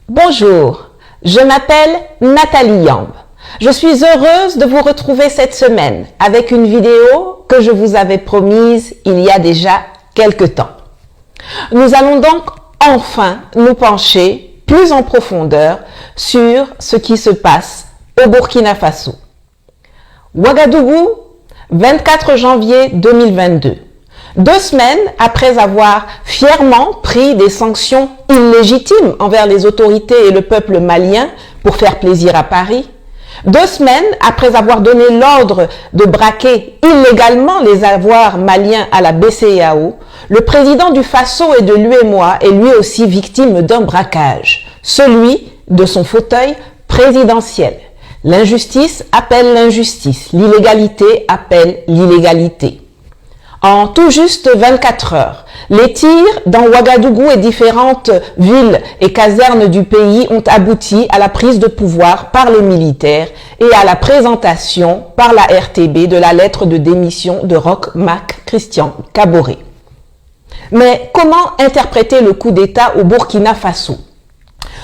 Bonjour, je m'appelle Nathalie Yamb. Je suis heureuse de vous retrouver cette semaine avec une vidéo que je vous avais promise il y a déjà quelque temps. Nous allons donc enfin nous pencher plus en profondeur sur ce qui se passe au Burkina Faso. Ouagadougou, 24 janvier 2022. 2 semaines après avoir fièrement pris des sanctions illégitimes envers les autorités et le peuple malien pour faire plaisir à Paris, 2 semaines après avoir donné l'ordre de braquer illégalement les avoirs maliens à la BCEAO, le président du Faso et de l'UEMOA est lui aussi victime d'un braquage, celui de son fauteuil présidentiel. L'injustice appelle l'injustice, l'illégalité appelle l'illégalité. En tout juste 24 heures, les tirs dans Ouagadougou et différentes villes et casernes du pays ont abouti à la prise de pouvoir par les militaires et à la présentation par la RTB de la lettre de démission de Roch Marc Christian Kaboré. Mais comment interpréter le coup d'État au Burkina Faso?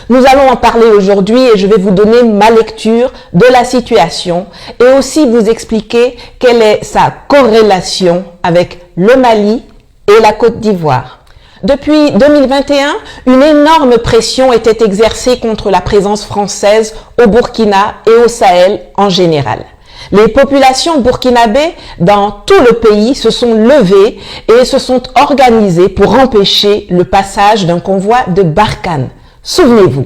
Nous allons en parler aujourd'hui et je vais vous donner ma lecture de la situation et aussi vous expliquer quelle est sa corrélation avec le Mali et la Côte d'Ivoire. Depuis 2021, une énorme pression était exercée contre la présence française au Burkina et au Sahel en général. Les populations burkinabées dans tout le pays se sont levées et se sont organisées pour empêcher le passage d'un convoi de Barkhane. Souvenez-vous.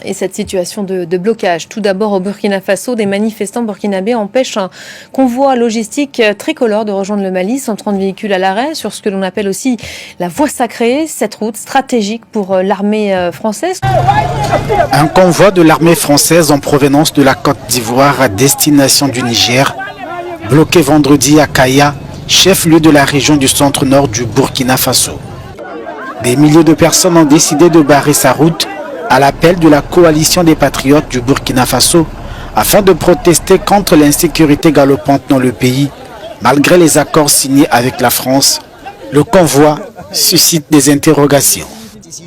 Et cette situation de blocage, tout d'abord au Burkina Faso, des manifestants burkinabés empêchent un convoi logistique tricolore de rejoindre le Mali, 130 véhicules à l'arrêt sur ce que l'on appelle aussi la voie sacrée, cette route stratégique pour l'armée française. Un convoi de l'armée française en provenance de la Côte d'Ivoire à destination du Niger, bloqué vendredi à Kaya, chef-lieu de la région du centre-nord du Burkina Faso. Des milliers de personnes ont décidé de barrer sa route à l'appel de la coalition des patriotes du Burkina Faso afin de protester contre l'insécurité galopante dans le pays. Malgré les accords signés avec la France, le convoi suscite des interrogations.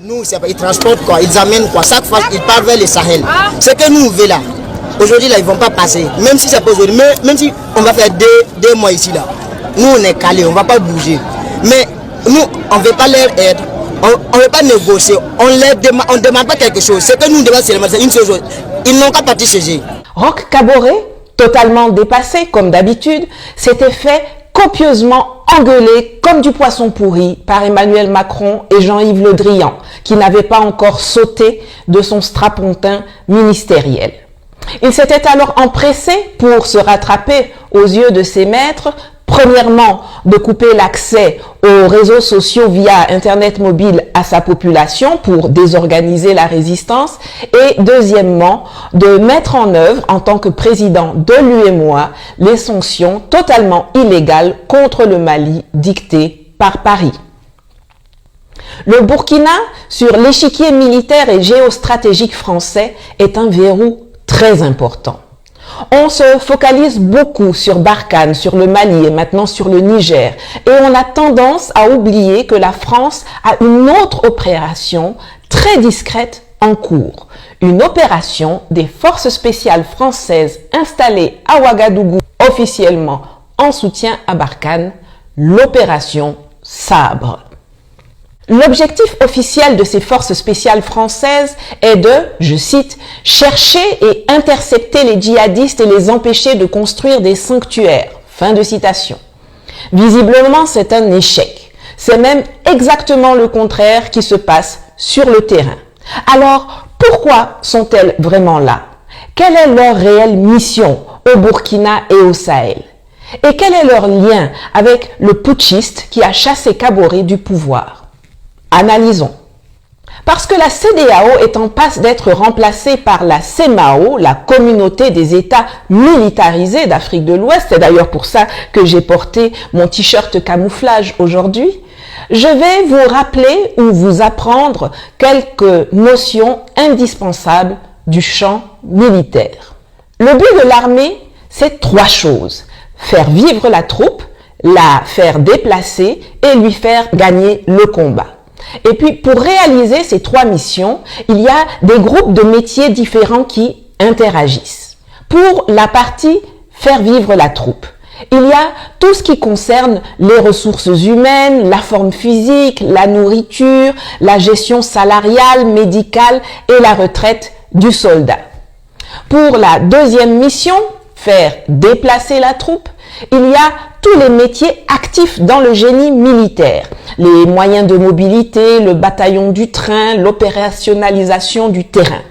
Nous, ils transportent quoi? Ils amènent quoi? Chaque fois, ils partent vers le Sahel. Ce que nous, on veut là, aujourd'hui, là, ils ne vont pas passer. Même si c'est pas aujourd'hui, même si on va faire deux mois ici, là. Nous, on est calés, on ne va pas bouger. Mais nous, on ne veut pas leur aide. On ne veut pas négocier, on ne demande pas quelque chose. Ce que nous demandons, c'est une chose. Ils n'ont qu'à partir chez eux. Roch Kaboré, totalement dépassé comme d'habitude, s'était fait copieusement engueuler comme du poisson pourri par Emmanuel Macron et Jean-Yves Le Drian, qui n'avaient pas encore sauté de son strapontin ministériel. Il s'était alors empressé pour se rattraper aux yeux de ses maîtres. Premièrement, de couper l'accès aux réseaux sociaux via Internet mobile à sa population pour désorganiser la résistance et deuxièmement, de mettre en œuvre en tant que président de l'UEMOA les sanctions totalement illégales contre le Mali dictées par Paris. Le Burkina, sur l'échiquier militaire et géostratégique français, est un verrou très important. On se focalise beaucoup sur Barkhane, sur le Mali et maintenant sur le Niger. Et on a tendance à oublier que la France a une autre opération très discrète en cours. Une opération des forces spéciales françaises installées à Ouagadougou officiellement en soutien à Barkhane, l'opération Sabre. L'objectif officiel de ces forces spéciales françaises est de, je cite, « chercher et intercepter les djihadistes et les empêcher de construire des sanctuaires ». Fin de citation. Visiblement, c'est un échec. C'est même exactement le contraire qui se passe sur le terrain. Alors, pourquoi sont-elles vraiment là? Quelle est leur réelle mission au Burkina et au Sahel? Et quel est leur lien avec le putschiste qui a chassé Kaboré du pouvoir? Analysons. Parce que la CEDEAO est en passe d'être remplacée par la CEMAO, la communauté des États militarisés d'Afrique de l'Ouest, c'est d'ailleurs pour ça que j'ai porté mon t-shirt camouflage aujourd'hui, je vais vous rappeler ou vous apprendre quelques notions indispensables du champ militaire. Le but de l'armée, c'est 3 choses. Faire vivre la troupe, la faire déplacer et lui faire gagner le combat. Et puis, pour réaliser ces 3 missions, il y a des groupes de métiers différents qui interagissent. Pour la partie faire vivre la troupe, il y a tout ce qui concerne les ressources humaines, la forme physique, la nourriture, la gestion salariale, médicale et la retraite du soldat. Pour la deuxième mission, faire déplacer la troupe, il y a tous les métiers actifs dans le génie militaire. Les moyens de mobilité, le bataillon du train, l'opérationnalisation du terrain.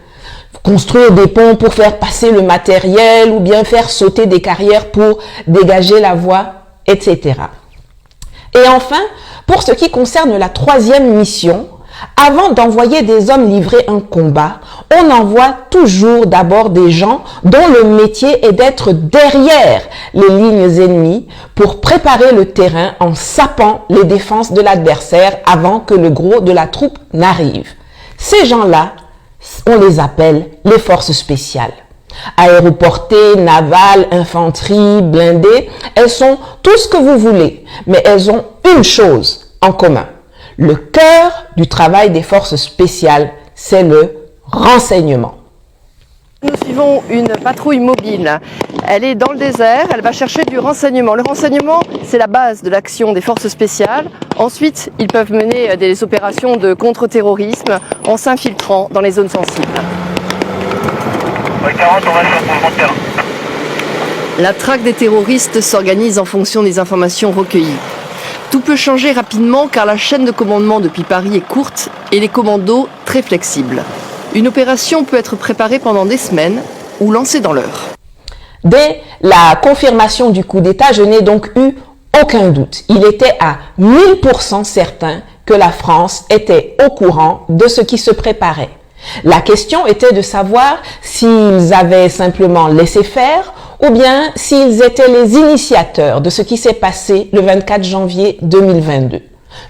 Construire des ponts pour faire passer le matériel ou bien faire sauter des carrières pour dégager la voie, etc. Et enfin, pour ce qui concerne la 3e mission, avant d'envoyer des hommes livrer un combat, on envoie toujours d'abord des gens dont le métier est d'être derrière les lignes ennemies pour préparer le terrain en sapant les défenses de l'adversaire avant que le gros de la troupe n'arrive. Ces gens-là, on les appelle les forces spéciales. Aéroportées, navales, infanterie, blindées, elles sont tout ce que vous voulez, mais elles ont une chose en commun. Le cœur du travail des forces spéciales, c'est le renseignement. Nous suivons une patrouille mobile. Elle est dans le désert, elle va chercher du renseignement. Le renseignement, c'est la base de l'action des forces spéciales. Ensuite, ils peuvent mener des opérations de contre-terrorisme en s'infiltrant dans les zones sensibles. 40, on va sur le mouvement de terrain. La traque des terroristes s'organise en fonction des informations recueillies. Tout peut changer rapidement car la chaîne de commandement depuis Paris est courte et les commandos très flexibles. Une opération peut être préparée pendant des semaines ou lancée dans l'heure. Dès la confirmation du coup d'État, je n'ai donc eu aucun doute. Il était à 1000% certain que la France était au courant de ce qui se préparait. La question était de savoir s'ils avaient simplement laissé faire ou bien s'ils étaient les initiateurs de ce qui s'est passé le 24 janvier 2022.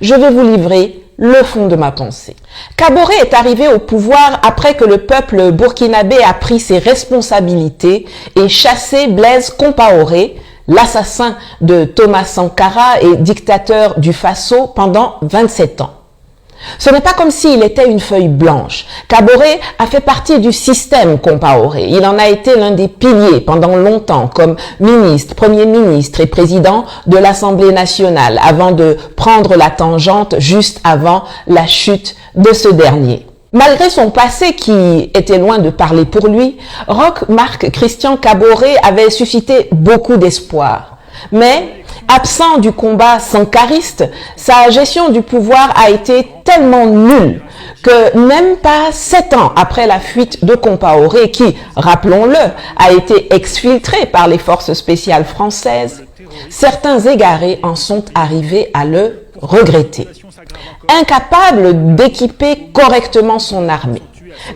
Je vais vous livrer le fond de ma pensée. Kaboré est arrivé au pouvoir après que le peuple burkinabé a pris ses responsabilités et chassé Blaise Compaoré, l'assassin de Thomas Sankara et dictateur du Faso pendant 27 ans. Ce n'est pas comme s'il était une feuille blanche. Kaboré a fait partie du système Compaoré. Il en a été l'un des piliers pendant longtemps comme ministre, premier ministre et président de l'Assemblée nationale avant de prendre la tangente juste avant la chute de ce dernier. Malgré son passé qui était loin de parler pour lui, Roch Marc Christian Kaboré avait suscité beaucoup d'espoir. Mais absent du combat sankariste, sa gestion du pouvoir a été tellement nulle que même pas 7 ans après la fuite de Compaoré, qui, rappelons-le, a été exfiltré par les forces spéciales françaises, certains égarés en sont arrivés à le regretter. Incapable d'équiper correctement son armée,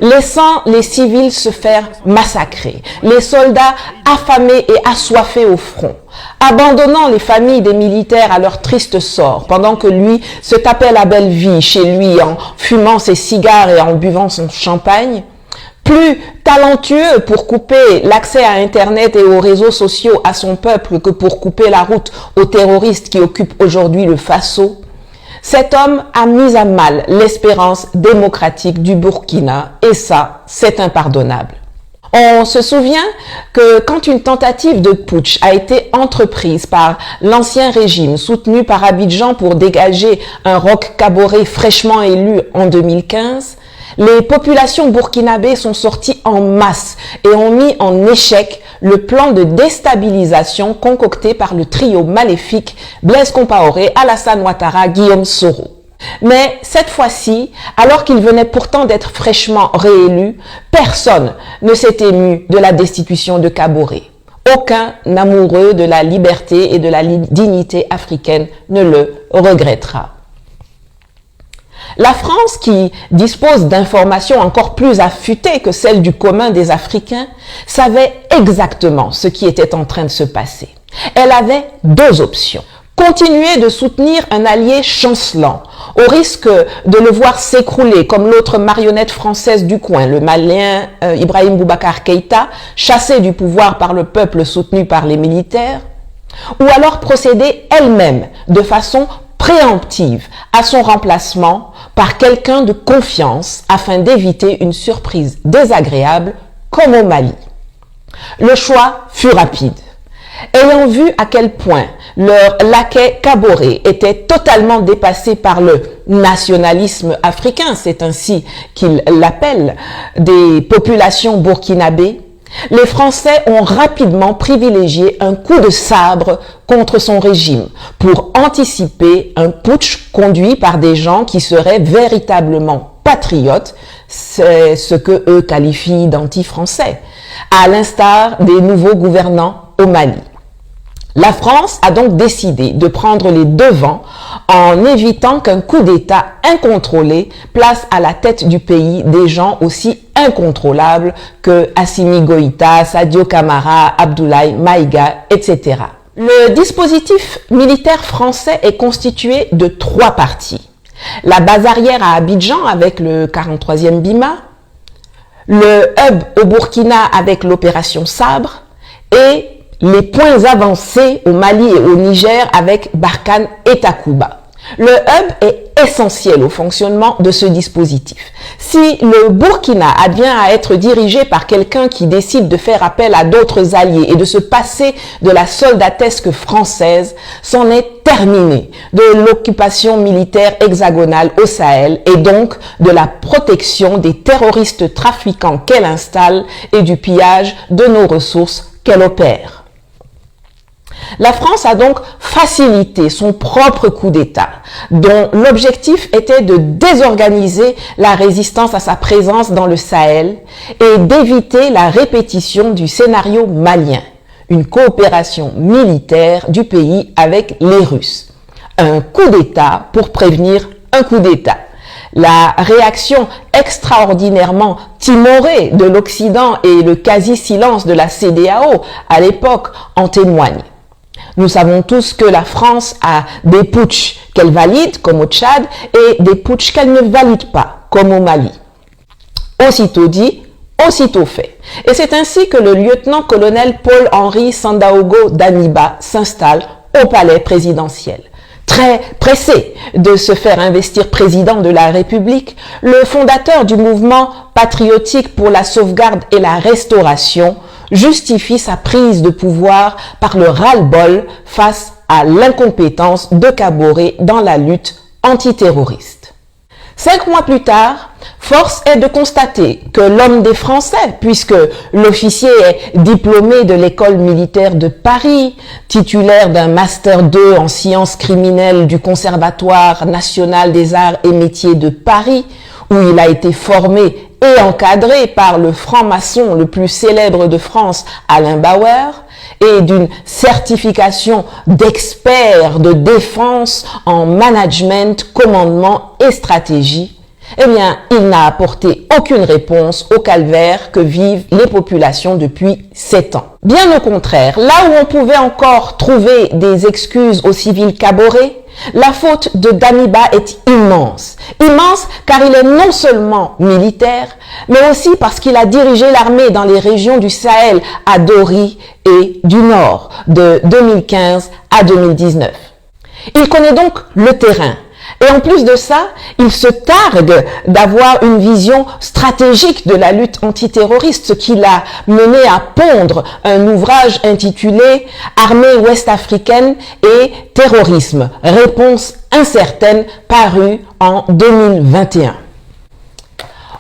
laissant les civils se faire massacrer, les soldats affamés et assoiffés au front, abandonnant les familles des militaires à leur triste sort, pendant que lui se tapait la belle vie chez lui en fumant ses cigares et en buvant son champagne, plus talentueux pour couper l'accès à Internet et aux réseaux sociaux à son peuple que pour couper la route aux terroristes qui occupent aujourd'hui le Faso, cet homme a mis à mal l'espérance démocratique du Burkina et ça, c'est impardonnable. On se souvient que quand une tentative de putsch a été entreprise par l'ancien régime soutenu par Abidjan pour dégager un Roch Kaboré fraîchement élu en 2015, les populations burkinabées sont sorties en masse et ont mis en échec le plan de déstabilisation concocté par le trio maléfique Blaise Compaoré, Alassane Ouattara, Guillaume Soro. Mais cette fois-ci, alors qu'il venait pourtant d'être fraîchement réélu, personne ne s'est ému de la destitution de Kaboré. Aucun amoureux de la liberté et de la dignité africaine ne le regrettera. La France, qui dispose d'informations encore plus affûtées que celles du commun des Africains, savait exactement ce qui était en train de se passer. Elle avait 2 options. Continuer de soutenir un allié chancelant, au risque de le voir s'écrouler comme l'autre marionnette française du coin, le Malien Ibrahim Boubacar Keïta, chassé du pouvoir par le peuple soutenu par les militaires, ou alors procéder elle-même de façon préemptive à son remplacement par quelqu'un de confiance afin d'éviter une surprise désagréable comme au Mali. Le choix fut rapide. Ayant vu à quel point leur laquais Kaboré était totalement dépassé par le nationalisme africain, c'est ainsi qu'ils l'appellent, des populations burkinabées, les Français ont rapidement privilégié un coup de sabre contre son régime pour anticiper un putsch conduit par des gens qui seraient véritablement patriotes, c'est ce que eux qualifient d'anti-français, à l'instar des nouveaux gouvernants au Mali. La France a donc décidé de prendre les devants en évitant qu'un coup d'État incontrôlé place à la tête du pays des gens aussi incontrôlables que Assimi Goïta, Sadio Camara, Abdoulaye Maïga, etc. Le dispositif militaire français est constitué de 3 parties. La base arrière à Abidjan avec le 43e BIMA, le hub au Burkina avec l'opération Sabre et les points avancés au Mali et au Niger avec Barkhane et Takuba. Le hub est essentiel au fonctionnement de ce dispositif. Si le Burkina advient à être dirigé par quelqu'un qui décide de faire appel à d'autres alliés et de se passer de la soldatesque française, c'en est terminé de l'occupation militaire hexagonale au Sahel et donc de la protection des terroristes trafiquants qu'elle installe et du pillage de nos ressources qu'elle opère. La France a donc facilité son propre coup d'État, dont l'objectif était de désorganiser la résistance à sa présence dans le Sahel et d'éviter la répétition du scénario malien, une coopération militaire du pays avec les Russes. Un coup d'État pour prévenir un coup d'État. La réaction extraordinairement timorée de l'Occident et le quasi-silence de la CEDEAO à l'époque en témoignent. Nous savons tous que la France a des putschs qu'elle valide, comme au Tchad, et des putschs qu'elle ne valide pas, comme au Mali. Aussitôt dit, aussitôt fait. Et c'est ainsi que le lieutenant-colonel Paul-Henri Sandaogo Damiba s'installe au palais présidentiel. Très pressé de se faire investir président de la République, le fondateur du mouvement patriotique pour la sauvegarde et la restauration justifie sa prise de pouvoir par le ras-le-bol face à l'incompétence de Kaboré dans la lutte antiterroriste. 5 mois plus tard, force est de constater que l'homme des Français, puisque l'officier est diplômé de l'école militaire de Paris, titulaire d'un master 2 en sciences criminelles du Conservatoire national des arts et métiers de Paris, où il a été formé et encadré par le franc-maçon le plus célèbre de France, Alain Bauer, et d'une certification d'expert de défense en management, commandement et stratégie, eh bien, il n'a apporté aucune réponse au calvaire que vivent les populations depuis 7 ans. Bien au contraire, là où on pouvait encore trouver des excuses au civil Kaboré, la faute de Damiba est immense. Immense car il est non seulement militaire, mais aussi parce qu'il a dirigé l'armée dans les régions du Sahel à Dori et du Nord de 2015 à 2019. Il connaît donc le terrain. Et en plus de ça, il se targue d'avoir une vision stratégique de la lutte antiterroriste, ce qui l'a mené à pondre un ouvrage intitulé « Armée ouest-africaine et terrorisme, réponse incertaine » paru en 2021.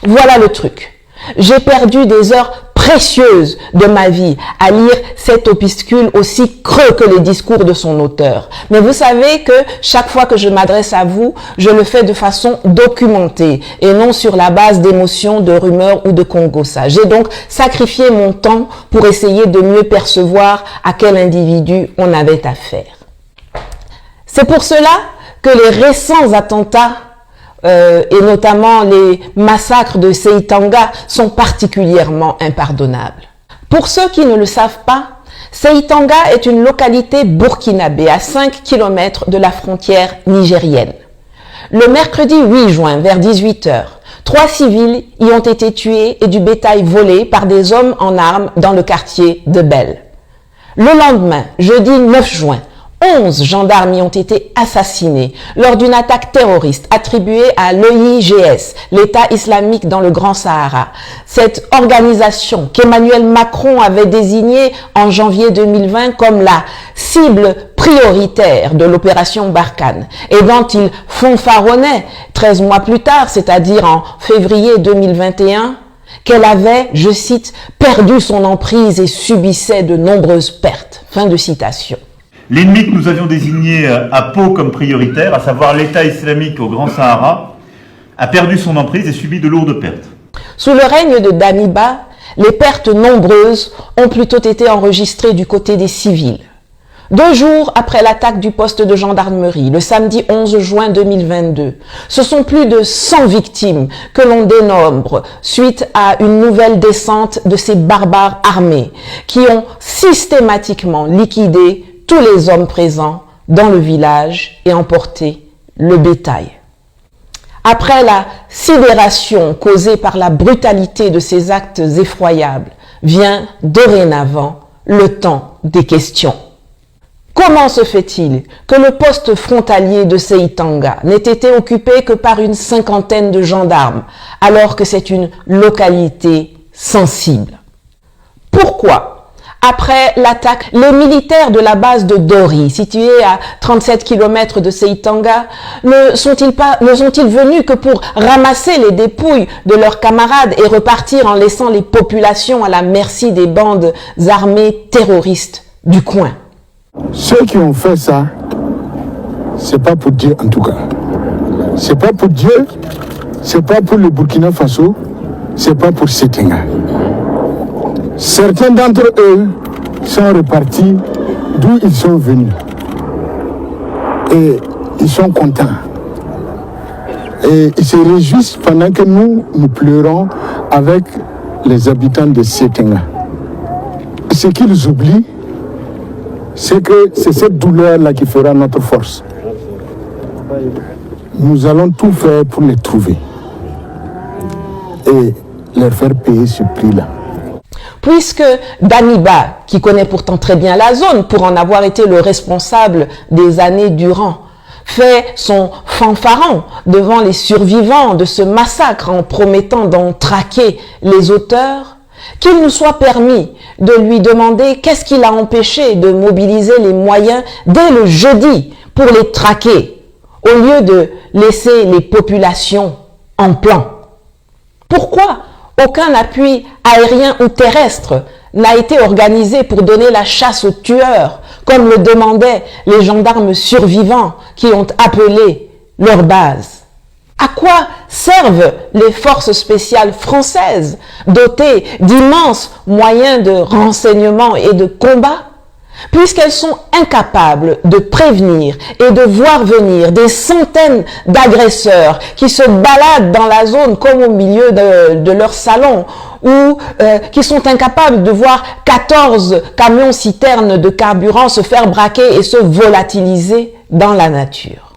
Voilà le truc. J'ai perdu des heures précieuse de ma vie à lire cet opuscule aussi creux que les discours de son auteur. Mais vous savez que chaque fois que je m'adresse à vous, je le fais de façon documentée et non sur la base d'émotions, de rumeurs ou de congossa. J'ai donc sacrifié mon temps pour essayer de mieux percevoir à quel individu on avait affaire. C'est pour cela que les récents attentats et notamment les massacres de Seitanga sont particulièrement impardonnables. Pour ceux qui ne le savent pas, Seitanga est une localité burkinabé à 5 km de la frontière nigérienne. Le mercredi 8 juin, vers 18 h, 3 civils y ont été tués et du bétail volé par des hommes en armes dans le quartier de Bel. Le lendemain, jeudi 9 juin, 11 gendarmes y ont été assassinés lors d'une attaque terroriste attribuée à l'EIGS, l'État islamique dans le Grand Sahara. Cette organisation qu'Emmanuel Macron avait désignée en janvier 2020 comme la cible prioritaire de l'opération Barkhane et dont il fanfaronnait 13 mois plus tard, c'est-à-dire en février 2021, qu'elle avait, je cite, perdu son emprise et subissait de nombreuses pertes. Fin de citation. L'ennemi que nous avions désigné à Pau comme prioritaire, à savoir l'État islamique au Grand Sahara, a perdu son emprise et subi de lourdes pertes. Sous le règne de Damiba, les pertes nombreuses ont plutôt été enregistrées du côté des civils. 2 jours après l'attaque du poste de gendarmerie, le samedi 11 juin 2022, ce sont plus de 100 victimes que l'on dénombre suite à une nouvelle descente de ces barbares armés qui ont systématiquement liquidé tous les hommes présents dans le village et emporté le bétail. Après la sidération causée par la brutalité de ces actes effroyables, vient dorénavant le temps des questions. Comment se fait-il que le poste frontalier de Seitanga n'ait été occupé que par une 50aine de gendarmes, alors que c'est une localité sensible? Pourquoi, après l'attaque, les militaires de la base de Dori, située à 37 km de Seitanga, ne sont-ils venus que pour ramasser les dépouilles de leurs camarades et repartir en laissant les populations à la merci des bandes armées terroristes du coin? Ceux qui ont fait ça, c'est pas pour Dieu en tout cas. C'est pas pour Dieu, c'est pas pour le Burkina Faso, c'est pas pour Seitanga. Certains d'entre eux sont repartis d'où ils sont venus. Et ils sont contents. Et ils se réjouissent pendant que nous pleurons avec les habitants de Seitanga. Ce qu'ils oublient, c'est que c'est cette douleur-là qui fera notre force. Nous allons tout faire pour les trouver et leur faire payer ce prix-là. Puisque Damiba, qui connaît pourtant très bien la zone pour en avoir été le responsable des années durant, fait son fanfaron devant les survivants de ce massacre en promettant d'en traquer les auteurs, qu'il nous soit permis de lui demander qu'est-ce qui l'a empêché de mobiliser les moyens dès le jeudi pour les traquer, au lieu de laisser les populations en plan. Pourquoi aucun appui aérien ou terrestre n'a été organisé pour donner la chasse aux tueurs, comme le demandaient les gendarmes survivants qui ont appelé leur base? À quoi servent les forces spéciales françaises, dotées d'immenses moyens de renseignement et de combat, puisqu'elles sont incapables de prévenir et de voir venir des centaines d'agresseurs qui se baladent dans la zone comme au milieu de leur salon, ou qui sont incapables de voir 14 camions-citernes de carburant se faire braquer et se volatiliser dans la nature?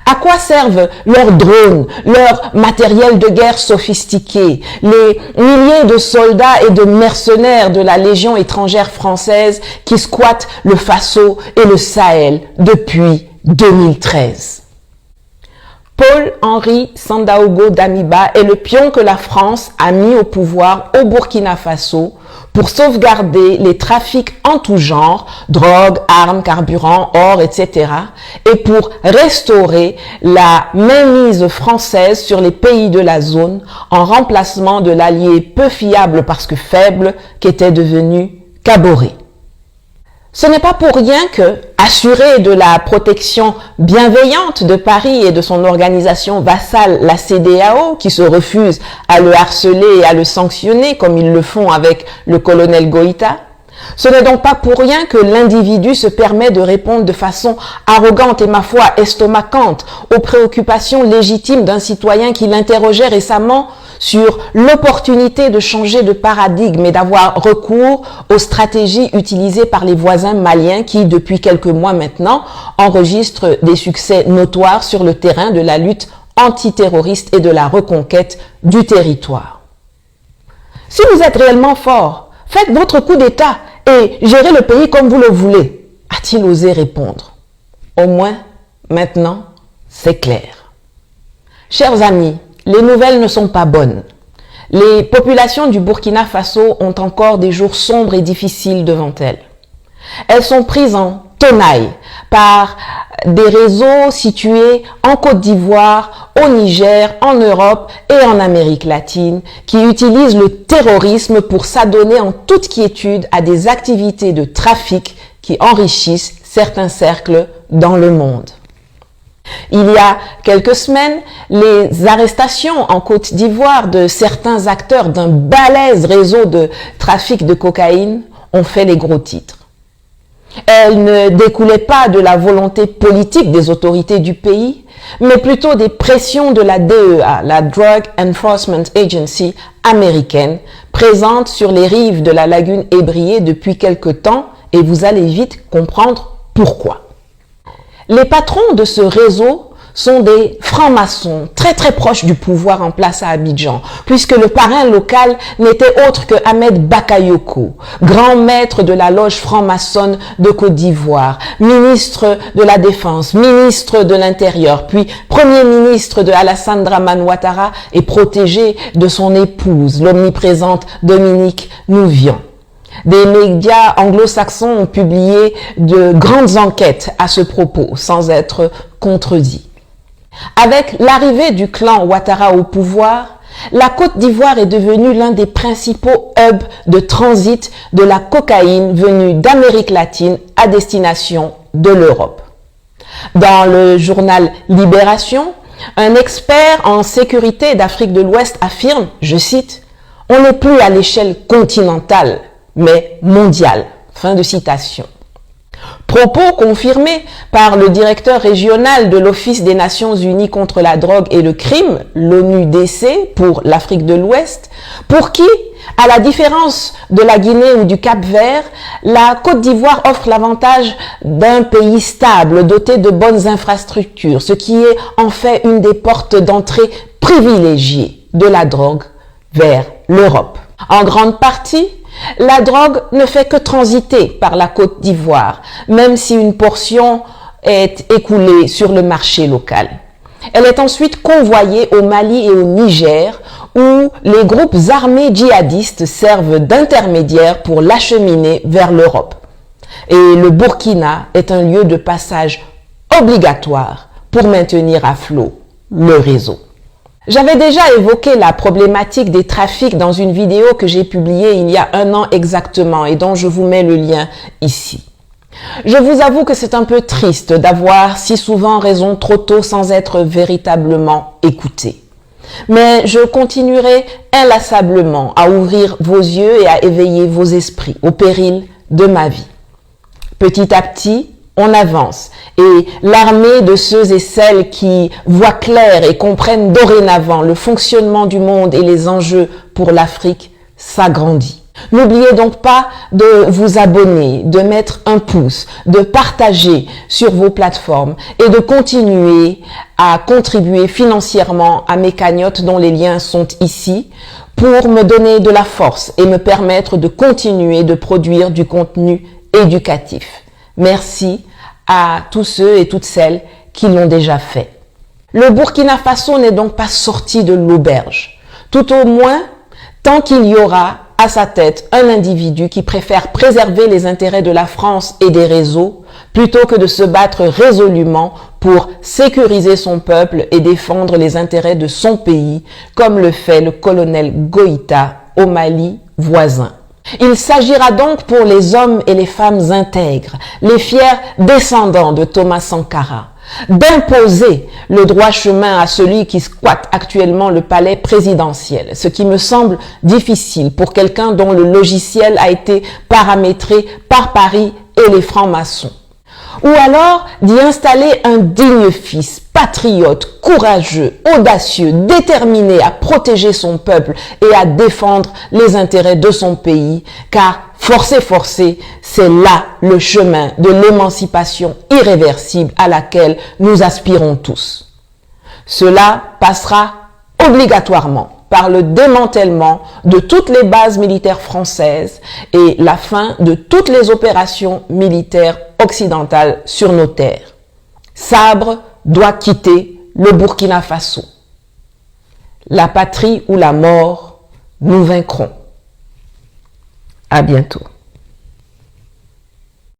À quoi servent leurs drones, leur matériel de guerre sophistiqué, les milliers de soldats et de mercenaires de la Légion étrangère française qui squattent le Faso et le Sahel depuis 2013? Paul-Henri Sandaogo Damiba est le pion que la France a mis au pouvoir au Burkina Faso pour sauvegarder les trafics en tout genre, drogue, armes, carburant, or, etc. et pour restaurer la mainmise française sur les pays de la zone en remplacement de l'allié peu fiable parce que faible qu'était devenu Kaboré. Ce n'est pas pour rien que, assuré de la protection bienveillante de Paris et de son organisation vassale, la CEDEAO, qui se refuse à le harceler et à le sanctionner comme ils le font avec le colonel Goïta, ce n'est donc pas pour rien que l'individu se permet de répondre de façon arrogante et ma foi estomacante aux préoccupations légitimes d'un citoyen qui l'interrogeait récemment sur l'opportunité de changer de paradigme et d'avoir recours aux stratégies utilisées par les voisins maliens qui, depuis quelques mois maintenant, enregistrent des succès notoires sur le terrain de la lutte antiterroriste et de la reconquête du territoire. Si vous êtes réellement fort, faites votre coup d'État et gérez le pays comme vous le voulez, a-t-il osé répondre. Au moins, maintenant, c'est clair. Chers amis, les nouvelles ne sont pas bonnes. Les populations du Burkina Faso ont encore des jours sombres et difficiles devant elles. Elles sont prises en tenaille par des réseaux situés en Côte d'Ivoire, au Niger, en Europe et en Amérique latine qui utilisent le terrorisme pour s'adonner en toute quiétude à des activités de trafic qui enrichissent certains cercles dans le monde. Il y a quelques semaines, les arrestations en Côte d'Ivoire de certains acteurs d'un balèze réseau de trafic de cocaïne ont fait les gros titres. Elles ne découlaient pas de la volonté politique des autorités du pays, mais plutôt des pressions de la DEA, la Drug Enforcement Agency américaine, présente sur les rives de la lagune ébriée depuis quelque temps, et vous allez vite comprendre pourquoi. Les patrons de ce réseau sont des francs-maçons très proches du pouvoir en place à Abidjan, puisque le parrain local n'était autre que Ahmed Bakayoko, grand maître de la loge franc-maçonne de Côte d'Ivoire, ministre de la Défense, ministre de l'Intérieur, puis premier ministre de Alassane Dramane Ouattara et protégé de son épouse, l'omniprésente Dominique Nouvian. Des médias anglo-saxons ont publié de grandes enquêtes à ce propos, sans être contredits. Avec l'arrivée du clan Ouattara au pouvoir, la Côte d'Ivoire est devenue l'un des principaux hubs de transit de la cocaïne venue d'Amérique latine à destination de l'Europe. Dans le journal Libération, un expert en sécurité d'Afrique de l'Ouest affirme, je cite, « On n'est plus à l'échelle continentale, mais mondiale ». Fin de citation. Propos confirmés par le directeur régional de l'Office des Nations Unies contre la drogue et le crime, l'ONUDC pour l'Afrique de l'Ouest, pour qui, à la différence de la Guinée ou du Cap-Vert, la Côte d'Ivoire offre l'avantage d'un pays stable, doté de bonnes infrastructures, ce qui est en fait une des portes d'entrée privilégiées de la drogue vers l'Europe. En grande partie, la drogue ne fait que transiter par la Côte d'Ivoire, même si une portion est écoulée sur le marché local. Elle est ensuite convoyée au Mali et au Niger, où les groupes armés djihadistes servent d'intermédiaires pour l'acheminer vers l'Europe. Et le Burkina est un lieu de passage obligatoire pour maintenir à flot le réseau. J'avais déjà évoqué la problématique des trafics dans une vidéo que j'ai publiée il y a 1 an exactement et dont je vous mets le lien ici. Je vous avoue que c'est un peu triste d'avoir si souvent raison trop tôt sans être véritablement écouté. Mais je continuerai inlassablement à ouvrir vos yeux et à éveiller vos esprits au péril de ma vie. Petit à petit, on avance et l'armée de ceux et celles qui voient clair et comprennent dorénavant le fonctionnement du monde et les enjeux pour l'Afrique s'agrandit. N'oubliez donc pas de vous abonner, de mettre un pouce, de partager sur vos plateformes et de continuer à contribuer financièrement à mes cagnottes dont les liens sont ici pour me donner de la force et me permettre de continuer de produire du contenu éducatif. Merci à tous ceux et toutes celles qui l'ont déjà fait. Le Burkina Faso n'est donc pas sorti de l'auberge. Tout au moins, tant qu'il y aura à sa tête un individu qui préfère préserver les intérêts de la France et des réseaux plutôt que de se battre résolument pour sécuriser son peuple et défendre les intérêts de son pays, comme le fait le colonel Goïta au Mali voisin. Il s'agira donc pour les hommes et les femmes intègres, les fiers descendants de Thomas Sankara, d'imposer le droit chemin à celui qui squatte actuellement le palais présidentiel, ce qui me semble difficile pour quelqu'un dont le logiciel a été paramétré par Paris et les francs-maçons. Ou alors d'y installer un digne fils, patriote, courageux, audacieux, déterminé à protéger son peuple et à défendre les intérêts de son pays, car forcé, c'est là le chemin de l'émancipation irréversible à laquelle nous aspirons tous. Cela passera obligatoirement par le démantèlement de toutes les bases militaires françaises et la fin de toutes les opérations militaires occidentales sur nos terres. Sabre doit quitter le Burkina Faso. La patrie ou la mort, nous vaincrons. À bientôt.